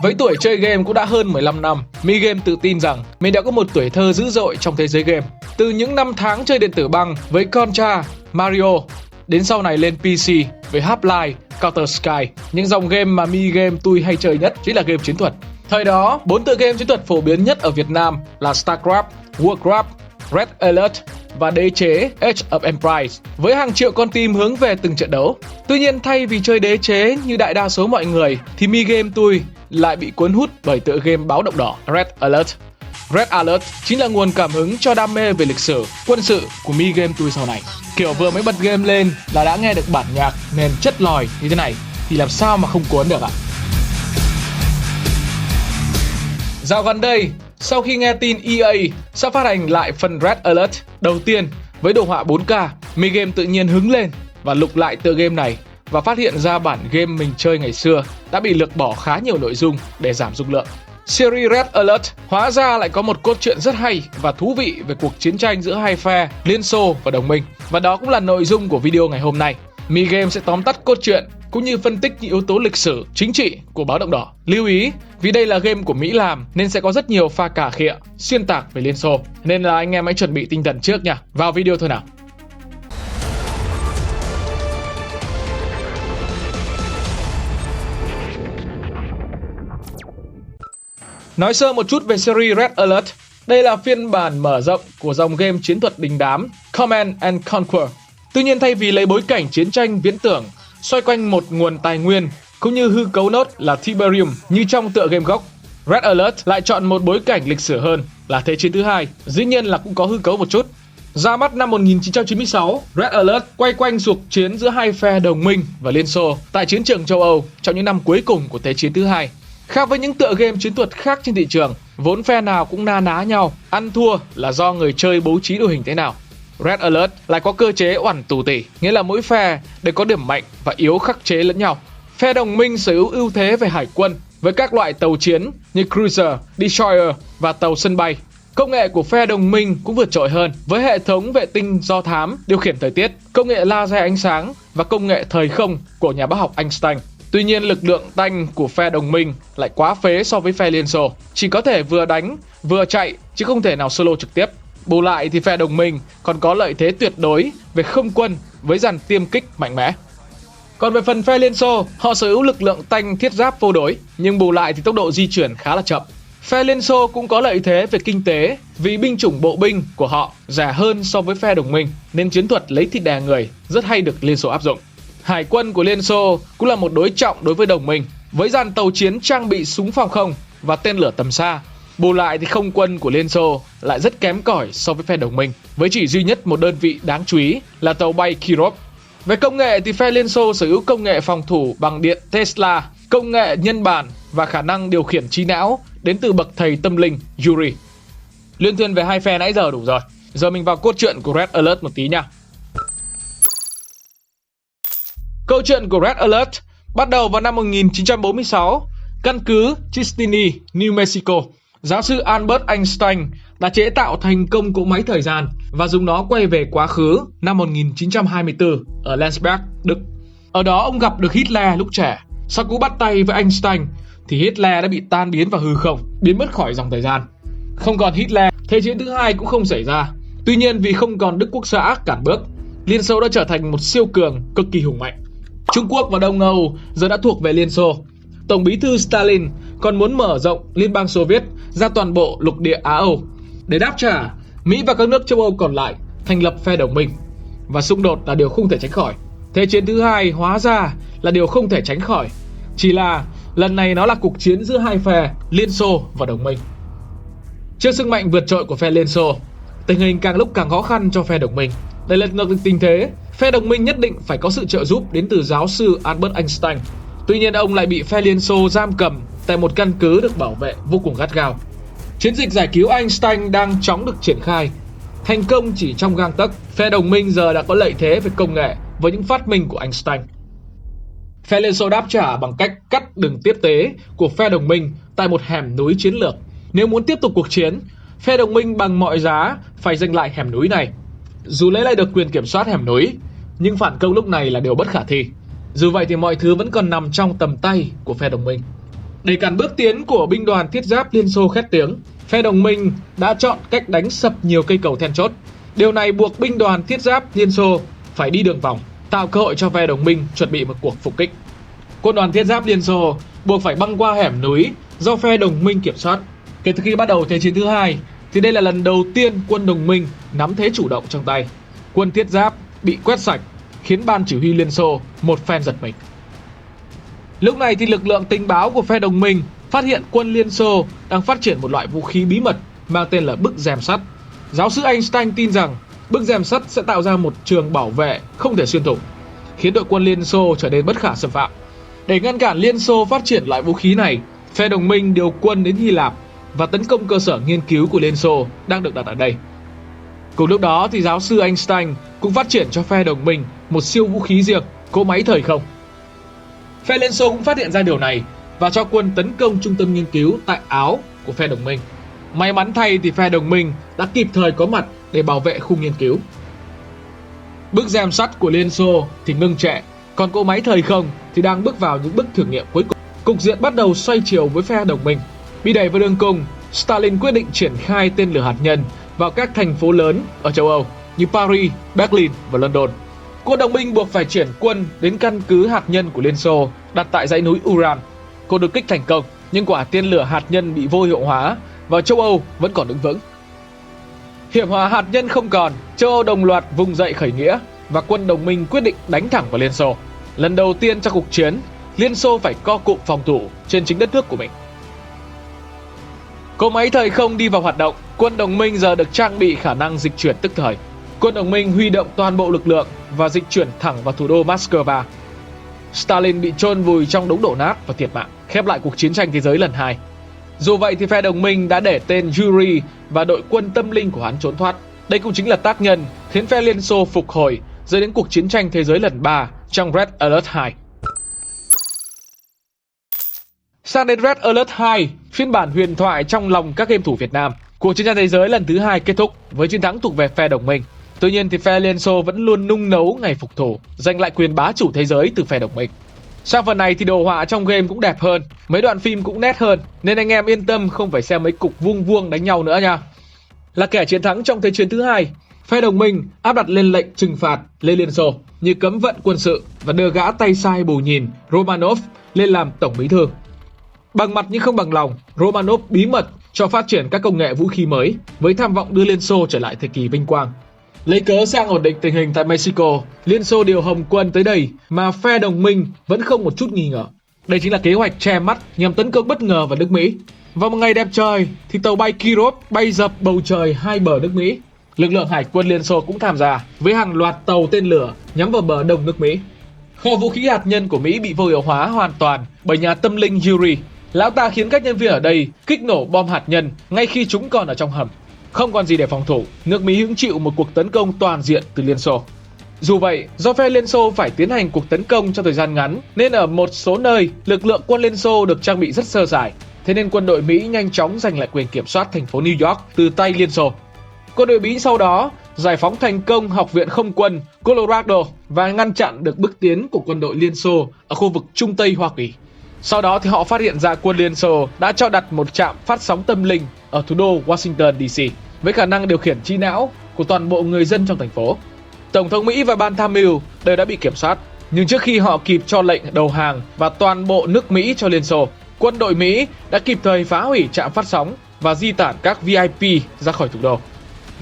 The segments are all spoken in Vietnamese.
Với tuổi chơi game cũng đã hơn 15 năm, Mi Game tự tin rằng mình đã có một tuổi thơ dữ dội trong thế giới game. Từ những năm tháng chơi điện tử băng với Contra, Mario, đến sau này lên PC với Half-Life, Counter-Strike, những dòng game mà Mi Game tôi hay chơi nhất chính là game chiến thuật. Thời đó, 4 tựa game chiến thuật phổ biến nhất ở Việt Nam là StarCraft, Warcraft, Red Alert và đế chế Age of Empires, với hàng triệu con tim hướng về từng trận đấu. Tuy nhiên, thay vì chơi đế chế như đại đa số mọi người, thì Mi Game tôi lại bị cuốn hút bởi tựa game báo động đỏ Red Alert. Red Alert chính là nguồn cảm hứng cho đam mê về lịch sử, quân sự của Mi Game tôi sau này. Kiểu vừa mới bật game lên là đã nghe được bản nhạc nền chất lòi như thế này thì làm sao mà không cuốn được ạ? Dạo gần đây, sau khi nghe tin EA sắp phát hành lại phần Red Alert đầu tiên với đồ họa 4K, Mi Game tự nhiên hứng lên và lục lại tựa game này và phát hiện ra bản game mình chơi ngày xưa đã bị lược bỏ khá nhiều nội dung để giảm dung lượng. Series Red Alert hóa ra lại có một cốt truyện rất hay và thú vị về cuộc chiến tranh giữa hai phe Liên Xô và đồng minh. Và đó cũng là nội dung của video ngày hôm nay. Mi Game sẽ tóm tắt cốt truyện cũng như phân tích những yếu tố lịch sử, chính trị của báo động đỏ. Lưu ý, vì đây là game của Mỹ làm nên sẽ có rất nhiều pha cà khịa, xuyên tạc về Liên Xô. Nên là anh em hãy chuẩn bị tinh thần trước nha. Vào video thôi nào. Nói sơ một chút về series Red Alert. Đây là phiên bản mở rộng của dòng game chiến thuật đình đám Command and Conquer. Tuy nhiên, thay vì lấy bối cảnh chiến tranh viễn tưởng xoay quanh một nguồn tài nguyên cũng như hư cấu nốt là Tiberium như trong tựa game gốc, Red Alert lại chọn một bối cảnh lịch sử hơn là Thế chiến thứ hai, dĩ nhiên là cũng có hư cấu một chút. Ra mắt năm 1996, Red Alert quay quanh cuộc chiến giữa hai phe đồng minh và Liên Xô tại chiến trường châu Âu trong những năm cuối cùng của Thế chiến thứ hai. Khác với những tựa game chiến thuật khác trên thị trường, vốn phe nào cũng na ná nhau, ăn thua là do người chơi bố trí đội hình thế nào. Red Alert lại có cơ chế oẳn tù tỉ, nghĩa là mỗi phe đều có điểm mạnh và yếu khắc chế lẫn nhau. Phe đồng minh sở hữu ưu thế về hải quân với các loại tàu chiến như cruiser, destroyer và tàu sân bay. Công nghệ của phe đồng minh cũng vượt trội hơn với hệ thống vệ tinh do thám, điều khiển thời tiết, công nghệ laser ánh sáng và công nghệ thời không của nhà bác học Einstein. Tuy nhiên, lực lượng tanh của phe đồng minh lại quá phế so với phe Liên Xô, chỉ có thể vừa đánh vừa chạy chứ không thể nào solo trực tiếp. Bù lại thì phe đồng minh còn có lợi thế tuyệt đối về không quân với dàn tiêm kích mạnh mẽ. Còn về phần phe Liên Xô, họ sở hữu lực lượng tanh thiết giáp vô đối, nhưng bù lại thì tốc độ di chuyển khá là chậm. Phe Liên Xô cũng có lợi thế về kinh tế vì binh chủng bộ binh của họ rẻ hơn so với phe đồng minh, nên chiến thuật lấy thịt đè người rất hay được Liên Xô áp dụng. Hải quân của Liên Xô cũng là một đối trọng đối với đồng minh, với dàn tàu chiến trang bị súng phòng không và tên lửa tầm xa. Bù lại thì không quân của Liên Xô lại rất kém cỏi so với phe đồng minh, với chỉ duy nhất một đơn vị đáng chú ý là tàu bay Kirov. Về công nghệ thì phe Liên Xô sở hữu công nghệ phòng thủ bằng điện Tesla, công nghệ nhân bản và khả năng điều khiển trí não đến từ bậc thầy tâm linh Yuri. Liên thuyên về hai phe nãy giờ đủ rồi. Giờ mình vào cốt truyện của Red Alert một tí nha. Câu chuyện của Red Alert bắt đầu vào năm 1946, căn cứ Chistini, New Mexico. Giáo sư Albert Einstein đã chế tạo thành công cỗ máy thời gian và dùng nó quay về quá khứ năm 1924 ở Landsberg, Đức. Ở đó ông gặp được Hitler lúc trẻ. Sau cú bắt tay với Einstein thì Hitler đã bị tan biến vào hư không, biến mất khỏi dòng thời gian. Không còn Hitler, Thế chiến thứ hai cũng không xảy ra. Tuy nhiên, vì không còn Đức Quốc xã cản bước, Liên Xô đã trở thành một siêu cường cực kỳ hùng mạnh. Trung Quốc và Đông Âu giờ đã thuộc về Liên Xô. Tổng bí thư Stalin còn muốn mở rộng Liên bang Xô Viết ra toàn bộ lục địa Á Âu. Để đáp trả, Mỹ và các nước châu Âu còn lại thành lập phe đồng minh. Và xung đột là điều không thể tránh khỏi. Thế chiến thứ hai hóa ra là điều không thể tránh khỏi. Chỉ là lần này nó là cuộc chiến giữa hai phe Liên Xô và đồng minh. Trước sức mạnh vượt trội của phe Liên Xô, tình hình càng lúc càng khó khăn cho phe đồng minh. Để lật ngược tình thế, phe đồng minh nhất định phải có sự trợ giúp đến từ giáo sư Albert Einstein. Tuy nhiên, ông lại bị phe Liên Xô giam cầm tại một căn cứ được bảo vệ vô cùng gắt gao. Chiến dịch giải cứu Einstein đang chóng được triển khai. Thành công chỉ trong gang tấc, phe đồng minh giờ đã có lợi thế về công nghệ với những phát minh của Einstein. Phe Liên Xô đáp trả bằng cách cắt đường tiếp tế của phe đồng minh tại một hẻm núi chiến lược. Nếu muốn tiếp tục cuộc chiến, phe đồng minh bằng mọi giá phải giành lại hẻm núi này. Dù lấy lại được quyền kiểm soát hẻm núi, nhưng phản công lúc này là điều bất khả thi. Dù vậy thì mọi thứ vẫn còn nằm trong tầm tay của phe đồng minh. Để cản bước tiến của binh đoàn thiết giáp Liên Xô khét tiếng, phe đồng minh đã chọn cách đánh sập nhiều cây cầu then chốt. Điều này buộc binh đoàn thiết giáp Liên Xô phải đi đường vòng, tạo cơ hội cho phe đồng minh chuẩn bị một cuộc phục kích. Quân đoàn thiết giáp Liên Xô buộc phải băng qua hẻm núi do phe đồng minh kiểm soát. Kể từ khi bắt đầu Thế chiến thứ hai, thì đây là lần đầu tiên quân đồng minh nắm thế chủ động trong tay. Quân thiết giáp bị quét sạch, khiến ban chỉ huy Liên Xô một phen giật mình. Lúc này thì lực lượng tình báo của phe đồng minh phát hiện quân Liên Xô đang phát triển một loại vũ khí bí mật mang tên là bức rèm sắt. Giáo sư Einstein tin rằng bức rèm sắt sẽ tạo ra một trường bảo vệ không thể xuyên thủng, khiến đội quân Liên Xô trở nên bất khả xâm phạm. Để ngăn cản Liên Xô phát triển loại vũ khí này, phe đồng minh điều quân đến Hy Lạp và tấn công cơ sở nghiên cứu của Liên Xô đang được đặt ở đây. Cùng lúc đó thì giáo sư Einstein cũng phát triển cho phe đồng minh một siêu vũ khí riêng, cỗ máy thời không. Phe Liên Xô cũng phát hiện ra điều này và cho quân tấn công trung tâm nghiên cứu tại Áo của phe đồng minh. May mắn thay thì phe đồng minh đã kịp thời có mặt để bảo vệ khu nghiên cứu. Bức rèm sắt của Liên Xô thì ngưng trệ, còn cỗ máy thời không thì đang bước vào những bước thử nghiệm cuối cùng. Cục diện bắt đầu xoay chiều với phe đồng minh. Bị đẩy vào đường cùng, Stalin quyết định triển khai tên lửa hạt nhân vào các thành phố lớn ở châu Âu như Paris, Berlin và London. Quân đồng minh buộc phải triển quân đến căn cứ hạt nhân của Liên Xô đặt tại dãy núi Uran. Cuộc đột kích thành công, nhưng quả tên lửa hạt nhân bị vô hiệu hóa và châu Âu vẫn còn đứng vững. Hiểm họa hạt nhân không còn, châu Âu đồng loạt vùng dậy khởi nghĩa và quân đồng minh quyết định đánh thẳng vào Liên Xô. Lần đầu tiên trong cuộc chiến, Liên Xô phải co cụm phòng thủ trên chính đất nước của mình. Cỗ máy thời không đi vào hoạt động, quân đồng minh giờ được trang bị khả năng dịch chuyển tức thời. Quân đồng minh huy động toàn bộ lực lượng và dịch chuyển thẳng vào thủ đô Moscow. Stalin bị chôn vùi trong đống đổ nát và thiệt mạng, khép lại cuộc chiến tranh thế giới lần 2. Dù vậy thì phe đồng minh đã để tên Yuri và đội quân tâm linh của hắn trốn thoát. Đây cũng chính là tác nhân khiến phe Liên Xô phục hồi dẫn đến cuộc chiến tranh thế giới lần 3 trong Red Alert 2. Sang đến Red Alert 2, phiên bản huyền thoại trong lòng các game thủ Việt Nam, cuộc chiến tranh thế giới lần thứ 2 kết thúc với chiến thắng thuộc về phe đồng minh. Tuy nhiên thì phe Liên Xô vẫn luôn nung nấu ngày phục thù, giành lại quyền bá chủ thế giới từ phe đồng minh. Sang phần này thì đồ họa trong game cũng đẹp hơn, mấy đoạn phim cũng nét hơn, nên anh em yên tâm không phải xem mấy cục vuông vuông đánh nhau nữa nha. Là kẻ chiến thắng trong Thế chiến thứ 2, phe đồng minh áp đặt lên lệnh trừng phạt lên Liên Xô như cấm vận quân sự và đưa gã tay sai bù nhìn Romanov lên làm tổng bí thư. Bằng mặt nhưng không bằng lòng, Romanov bí mật cho phát triển các công nghệ vũ khí mới với tham vọng đưa Liên Xô trở lại thời kỳ vinh quang. Lấy cớ sang ổn định tình hình tại Mexico, Liên Xô điều Hồng quân tới đây mà phe đồng minh vẫn không một chút nghi ngờ. Đây chính là kế hoạch che mắt nhằm tấn công bất ngờ vào nước Mỹ. Vào một ngày đẹp trời thì tàu bay Kirov bay dập bầu trời hai bờ nước Mỹ. Lực lượng hải quân Liên Xô cũng tham gia với hàng loạt tàu tên lửa nhắm vào bờ đông nước Mỹ. Kho vũ khí hạt nhân của Mỹ bị vô hiệu hóa hoàn toàn bởi nhà tâm linh Yuri. Lão ta khiến các nhân viên ở đây kích nổ bom hạt nhân ngay khi chúng còn ở trong hầm. Không còn gì để phòng thủ, nước Mỹ hứng chịu một cuộc tấn công toàn diện từ Liên Xô. Dù vậy, do phe Liên Xô phải tiến hành cuộc tấn công trong thời gian ngắn, nên ở một số nơi, lực lượng quân Liên Xô được trang bị rất sơ sài. Thế nên quân đội Mỹ nhanh chóng giành lại quyền kiểm soát thành phố New York từ tay Liên Xô. Quân đội Mỹ sau đó giải phóng thành công Học viện Không quân Colorado và ngăn chặn được bước tiến của quân đội Liên Xô ở khu vực Trung Tây Hoa Kỳ. Sau đó thì họ phát hiện ra quân Liên Xô đã cho đặt một trạm phát sóng tâm linh ở thủ đô Washington DC với khả năng điều khiển trí não của toàn bộ người dân trong thành phố. Tổng thống Mỹ và ban tham mưu đều đã bị kiểm soát, nhưng trước khi họ kịp cho lệnh đầu hàng và toàn bộ nước Mỹ cho Liên Xô, quân đội Mỹ đã kịp thời phá hủy trạm phát sóng và di tản các VIP ra khỏi thủ đô.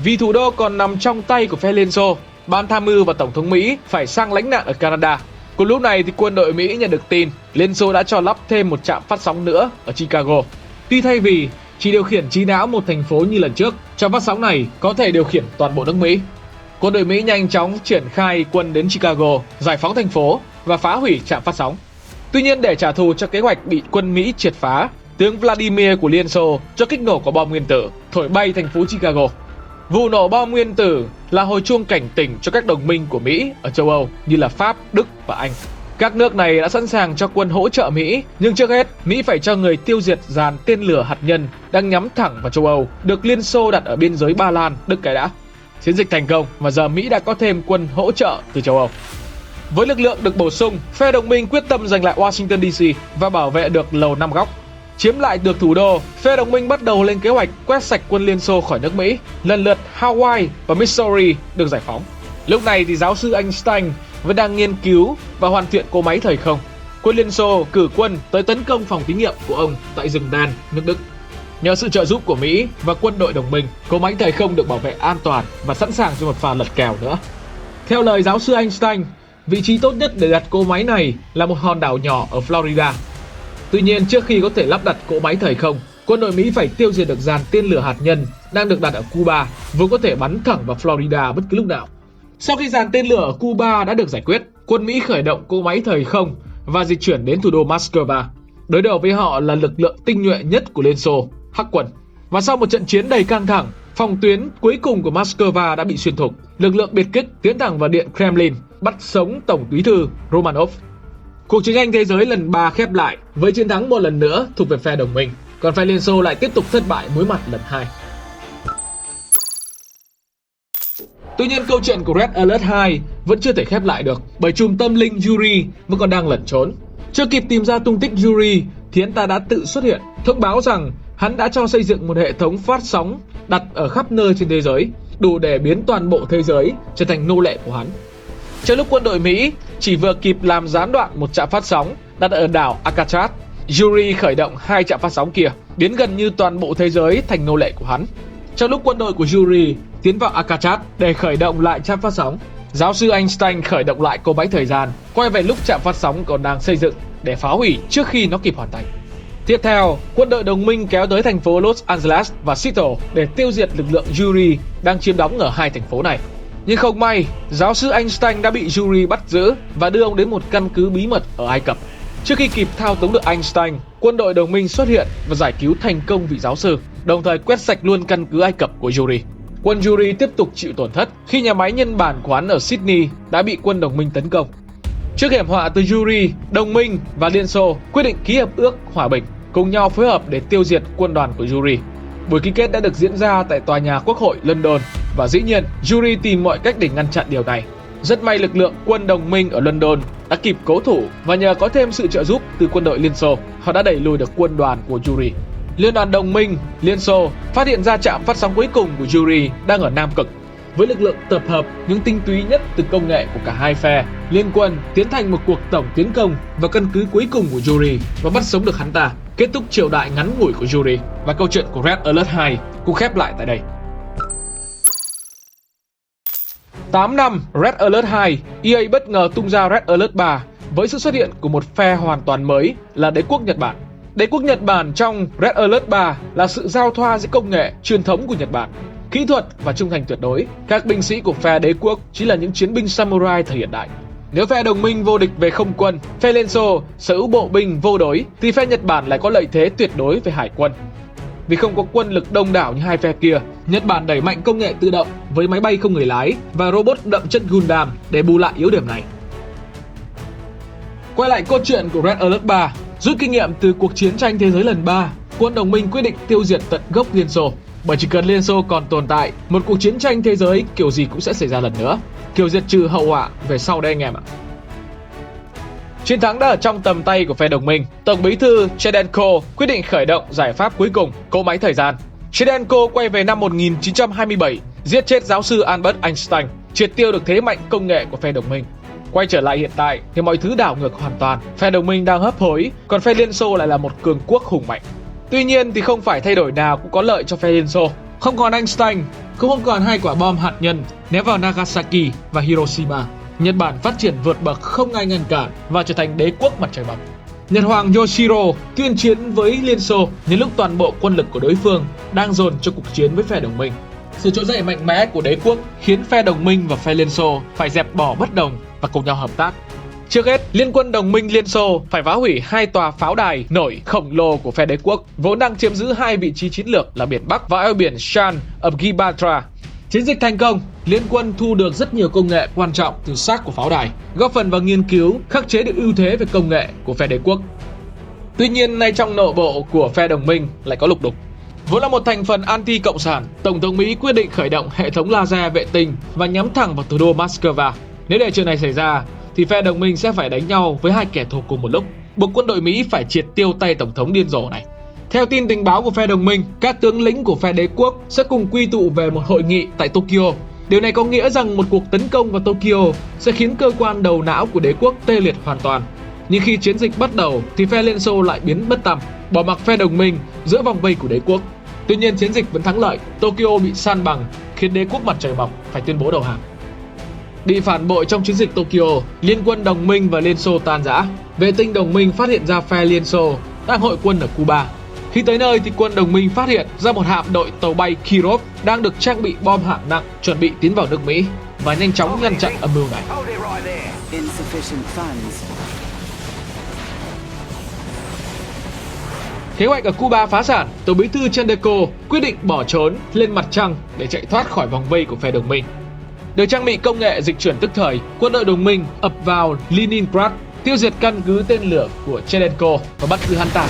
Vì thủ đô còn nằm trong tay của phe Liên Xô, ban tham mưu và tổng thống Mỹ phải sang lánh nạn ở Canada. Cùng lúc này thì quân đội Mỹ nhận được tin Liên Xô đã cho lắp thêm một trạm phát sóng nữa ở Chicago. Tuy thay vì chỉ điều khiển trí não một thành phố như lần trước, trạm phát sóng này có thể điều khiển toàn bộ nước Mỹ. Quân đội Mỹ nhanh chóng triển khai quân đến Chicago, giải phóng thành phố và phá hủy trạm phát sóng. Tuy nhiên để trả thù cho kế hoạch bị quân Mỹ triệt phá, tướng Vladimir của Liên Xô cho kích nổ quả bom nguyên tử, thổi bay thành phố Chicago. Vụ nổ bom nguyên tử là hồi chuông cảnh tỉnh cho các đồng minh của Mỹ ở châu Âu như là Pháp, Đức và Anh. Các nước này đã sẵn sàng cho quân hỗ trợ Mỹ, nhưng trước hết, Mỹ phải cho người tiêu diệt dàn tên lửa hạt nhân đang nhắm thẳng vào châu Âu, được Liên Xô đặt ở biên giới Ba Lan, Đức cái đã. Chiến dịch thành công và giờ Mỹ đã có thêm quân hỗ trợ từ châu Âu. Với lực lượng được bổ sung, phe đồng minh quyết tâm giành lại Washington DC và bảo vệ được lầu Năm Góc. Chiếm lại được thủ đô, phe đồng minh bắt đầu lên kế hoạch quét sạch quân Liên Xô khỏi nước Mỹ. Lần lượt Hawaii và Missouri được giải phóng. Lúc này thì giáo sư Einstein vẫn đang nghiên cứu và hoàn thiện cỗ máy thời không. Quân Liên Xô cử quân tới tấn công phòng thí nghiệm của ông tại rừng Dan, nước Đức. Nhờ sự trợ giúp của Mỹ và quân đội đồng minh, cỗ máy thời không được bảo vệ an toàn và sẵn sàng cho một pha lật kèo nữa. Theo lời giáo sư Einstein, vị trí tốt nhất để đặt cỗ máy này là một hòn đảo nhỏ ở Florida. Tuy nhiên, trước khi có thể lắp đặt cỗ máy thời không, quân đội Mỹ phải tiêu diệt được dàn tên lửa hạt nhân đang được đặt ở Cuba, vốn có thể bắn thẳng vào Florida bất cứ lúc nào. Sau khi dàn tên lửa ở Cuba đã được giải quyết, quân Mỹ khởi động cỗ máy thời không và di chuyển đến thủ đô Moscow. Đối đầu với họ là lực lượng tinh nhuệ nhất của Liên Xô, Hắc quân. Và sau một trận chiến đầy căng thẳng, phòng tuyến cuối cùng của Moscow đã bị xuyên thủng. Lực lượng biệt kích tiến thẳng vào điện Kremlin, bắt sống Tổng bí thư Romanov. Cuộc chiến tranh thế giới lần 3 khép lại với chiến thắng một lần nữa thuộc về phe đồng minh, còn phe Liên Xô lại tiếp tục thất bại đối mặt lần 2. Tuy nhiên, câu chuyện của Red Alert 2 vẫn chưa thể khép lại được, bởi trùm tâm linh Yuri vẫn còn đang lẩn trốn. Chưa kịp tìm ra tung tích Yuri thì hắn ta đã tự xuất hiện, thông báo rằng hắn đã cho xây dựng một hệ thống phát sóng đặt ở khắp nơi trên thế giới, đủ để biến toàn bộ thế giới trở thành nô lệ của hắn. Trong lúc quân đội Mỹ chỉ vừa kịp làm gián đoạn một trạm phát sóng đặt ở đảo Alcatraz, Yuri khởi động 2 trạm phát sóng kia, biến gần như toàn bộ thế giới thành nô lệ của hắn. Trong lúc quân đội của Yuri tiến vào Alcatraz để khởi động lại trạm phát sóng, giáo sư Einstein khởi động lại cỗ máy thời gian, quay về lúc trạm phát sóng còn đang xây dựng để phá hủy trước khi nó kịp hoàn thành. Tiếp theo, quân đội đồng minh kéo tới thành phố Los Angeles và Seattle để tiêu diệt lực lượng Yuri đang chiếm đóng ở hai thành phố này. Nhưng không may, giáo sư Einstein đã bị Yuri bắt giữ và đưa ông đến một căn cứ bí mật ở Ai Cập. Trước khi kịp thao túng được Einstein, quân đội đồng minh xuất hiện và giải cứu thành công vị giáo sư, đồng thời quét sạch luôn căn cứ Ai Cập của Yuri. Quân Yuri tiếp tục chịu tổn thất khi nhà máy nhân bản của hắn ở Sydney đã bị quân đồng minh tấn công. Trước hiểm họa từ Yuri, đồng minh và Liên Xô quyết định ký hiệp ước hòa bình, cùng nhau phối hợp để tiêu diệt quân đoàn của Yuri. Buổi ký kết đã được diễn ra tại tòa nhà Quốc hội London và dĩ nhiên Yuri tìm mọi cách để ngăn chặn điều này. Rất may lực lượng quân đồng minh ở London đã kịp cố thủ và nhờ có thêm sự trợ giúp từ quân đội Liên Xô, họ đã đẩy lùi được quân đoàn của Yuri. Liên đoàn đồng minh Liên Xô phát hiện ra trạm phát sóng cuối cùng của Yuri đang ở Nam Cực. Với lực lượng tập hợp những tinh túy nhất từ công nghệ của cả hai phe, liên quân tiến hành một cuộc tổng tiến công vào căn cứ cuối cùng của Yuri và bắt sống được hắn ta, kết thúc triều đại ngắn ngủi của Yuri. Và câu chuyện của Red Alert 2 cũng khép lại tại đây. 8 năm Red Alert 2, EA bất ngờ tung ra Red Alert 3 với sự xuất hiện của một phe hoàn toàn mới là đế quốc Nhật Bản. Đế quốc Nhật Bản trong Red Alert 3 là sự giao thoa giữa công nghệ truyền thống của Nhật Bản, kỹ thuật và trung thành tuyệt đối. Các binh sĩ của phe đế quốc chỉ là những chiến binh samurai thời hiện đại. Nếu phe đồng minh vô địch về không quân, phe Liên Xô sở hữu bộ binh vô đối, thì phe Nhật Bản lại có lợi thế tuyệt đối về hải quân. Vì không có quân lực đông đảo như hai phe kia, Nhật Bản đẩy mạnh công nghệ tự động với máy bay không người lái và robot đậm chất Gundam để bù lại yếu điểm này. Quay lại câu chuyện của Red Alert 3, rút kinh nghiệm từ cuộc chiến tranh thế giới lần 3, quân đồng minh quyết định tiêu diệt tận gốc Liên Xô. Bởi chỉ cần Liên Xô còn tồn tại, một cuộc chiến tranh thế giới kiểu gì cũng sẽ xảy ra lần nữa. Kiểu diệt trừ hậu họa về sau đây anh em ạ. Chiến thắng đã ở trong tầm tay của phe đồng minh. Tổng bí thư Chedenko quyết định khởi động giải pháp cuối cùng, cỗ máy thời gian. Chedenko quay về năm 1927, giết chết giáo sư Albert Einstein, triệt tiêu được thế mạnh công nghệ của phe đồng minh. Quay trở lại hiện tại thì mọi thứ đảo ngược hoàn toàn. Phe đồng minh đang hấp hối, còn phe Liên Xô lại là một cường quốc hùng mạnh. Tuy nhiên thì không phải thay đổi nào cũng có lợi cho phe Liên Xô. Không còn Einstein, cũng không còn hai quả bom hạt nhân ném vào Nagasaki và Hiroshima. Nhật Bản phát triển vượt bậc không ai ngăn cản và trở thành đế quốc mặt trời mọc. Nhật Hoàng Yoshihiro tuyên chiến với Liên Xô nhân lúc toàn bộ quân lực của đối phương đang dồn cho cuộc chiến với phe đồng minh. Sự trỗi dậy mạnh mẽ của đế quốc khiến phe đồng minh và phe Liên Xô phải dẹp bỏ bất đồng và cùng nhau hợp tác. Trước hết, liên quân đồng minh Liên Xô phải phá hủy hai tòa pháo đài nổi khổng lồ của phe đế quốc, vốn đang chiếm giữ hai vị trí chiến lược là biển Bắc và eo biển Shan ở Gibraltar. Chiến dịch thành công, liên quân thu được rất nhiều công nghệ quan trọng từ xác của pháo đài, góp phần vào nghiên cứu khắc chế được ưu thế về công nghệ của phe đế quốc. Tuy nhiên, ngay trong nội bộ của phe đồng minh lại có lục đục. Vốn là một thành phần anti-cộng sản, Tổng thống Mỹ quyết định khởi động hệ thống laser vệ tinh và nhắm thẳng vào thủ đô Moscow. Nếu để chuyện này xảy ra, thì phe đồng minh sẽ phải đánh nhau với hai kẻ thù cùng một lúc, buộc quân đội Mỹ phải triệt tiêu tay tổng thống điên rồ này. Theo tin tình báo của phe đồng minh, các tướng lĩnh của phe đế quốc sẽ cùng quy tụ về một hội nghị tại Tokyo. Điều này có nghĩa rằng một cuộc tấn công vào Tokyo sẽ khiến cơ quan đầu não của đế quốc tê liệt hoàn toàn. Nhưng khi chiến dịch bắt đầu thì phe Liên Xô lại biến mất tăm, bỏ mặc phe đồng minh giữa vòng vây của đế quốc. Tuy nhiên chiến dịch vẫn thắng lợi, Tokyo bị san bằng, khiến đế quốc mặt trời mọc phải tuyên bố đầu hàng. Bị phản bội trong chiến dịch Tokyo, liên quân đồng minh và Liên Xô tan rã. Vệ tinh đồng minh phát hiện ra phe Liên Xô đang hội quân ở Cuba. Khi tới nơi thì quân đồng minh phát hiện ra một hạm đội tàu bay Kirov đang được trang bị bom hạng nặng chuẩn bị tiến vào nước Mỹ và nhanh chóng ngăn chặn âm mưu này. Kế hoạch ở Cuba phá sản, Tổng bí thư Chendeco quyết định bỏ trốn lên mặt trăng để chạy thoát khỏi vòng vây của phe đồng minh. Được trang bị công nghệ dịch chuyển tức thời, quân đội đồng minh ập vào Leningrad, tiêu diệt căn cứ tên lửa của Chendeco và bắt giữ hắn ta.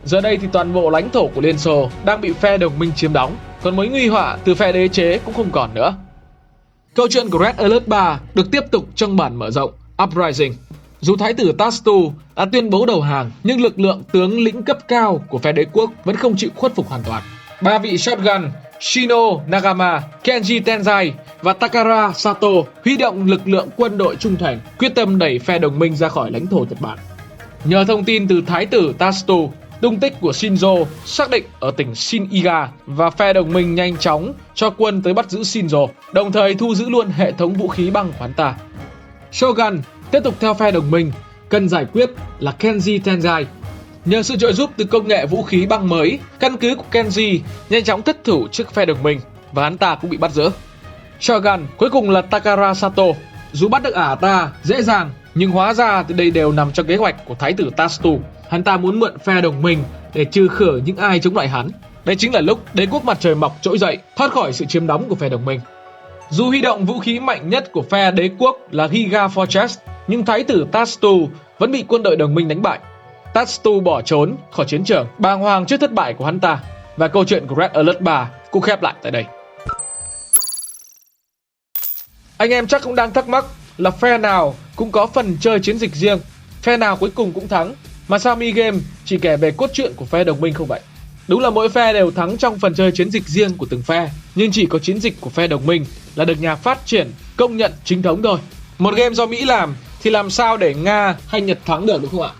Giờ đây thì toàn bộ lãnh thổ của Liên Xô đang bị phe đồng minh chiếm đóng, còn mối nguy họa từ phe đế chế cũng không còn nữa. Câu chuyện của Red Alert 3 được tiếp tục trong bản mở rộng Uprising. Dù Thái tử Tatsu đã tuyên bố đầu hàng, nhưng lực lượng tướng lĩnh cấp cao của phe đế quốc vẫn không chịu khuất phục hoàn toàn. 3 vị shotgun Shino Nagama, Kenji Tenzai và Takara Sato huy động lực lượng quân đội trung thành, quyết tâm đẩy phe đồng minh ra khỏi lãnh thổ Nhật Bản. Nhờ thông tin từ Thái tử Tatsu, tung tích của Shinzo xác định ở tỉnh Shiniga và phe đồng minh nhanh chóng cho quân tới bắt giữ Shinzo, đồng thời thu giữ luôn hệ thống vũ khí băng của hắn ta. Shogun tiếp tục theo phe đồng minh, cần giải quyết là Kenji Tenzai. Nhờ sự trợ giúp từ công nghệ vũ khí băng mới, căn cứ của Kenji nhanh chóng thất thủ trước phe đồng minh và hắn ta cũng bị bắt giữ. Shogun cuối cùng là Takara Sato. Dù bắt được ả ta dễ dàng, nhưng hóa ra từ đây đều nằm trong kế hoạch của Thái tử Tatsu. Hắn ta muốn mượn phe đồng minh để trừ khử những ai chống lại hắn. Đây chính là lúc đế quốc mặt trời mọc trỗi dậy, thoát khỏi sự chiếm đóng của phe đồng minh. Dù huy động vũ khí mạnh nhất của phe đế quốc là Giga Fortress, nhưng Thái tử Tatsu vẫn bị quân đội đồng minh đánh bại. Tatsu bỏ trốn khỏi chiến trường, bàng hoàng trước thất bại của hắn ta. Và câu chuyện của Red Alert 3 cũng khép lại tại đây. Anh em chắc cũng đang thắc mắc là phe nào cũng có phần chơi chiến dịch riêng, phe nào cuối cùng cũng thắng, mà sao Mi-game chỉ kể về cốt truyện của phe đồng minh không vậy? Đúng là mỗi phe đều thắng trong phần chơi chiến dịch riêng của từng phe, nhưng chỉ có chiến dịch của phe đồng minh là được nhà phát triển công nhận chính thống thôi. Một game do Mỹ làm thì làm sao để Nga hay Nhật thắng được, đúng không ạ?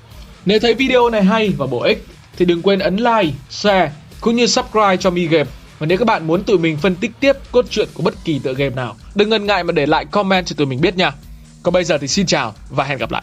Nếu thấy video này hay và bổ ích thì đừng quên ấn like, share cũng như subscribe cho Mi-game. Và nếu các bạn muốn tụi mình phân tích tiếp cốt truyện của bất kỳ tựa game nào, đừng ngần ngại mà để lại comment cho tụi mình biết nha. Còn bây giờ thì xin chào và hẹn gặp lại.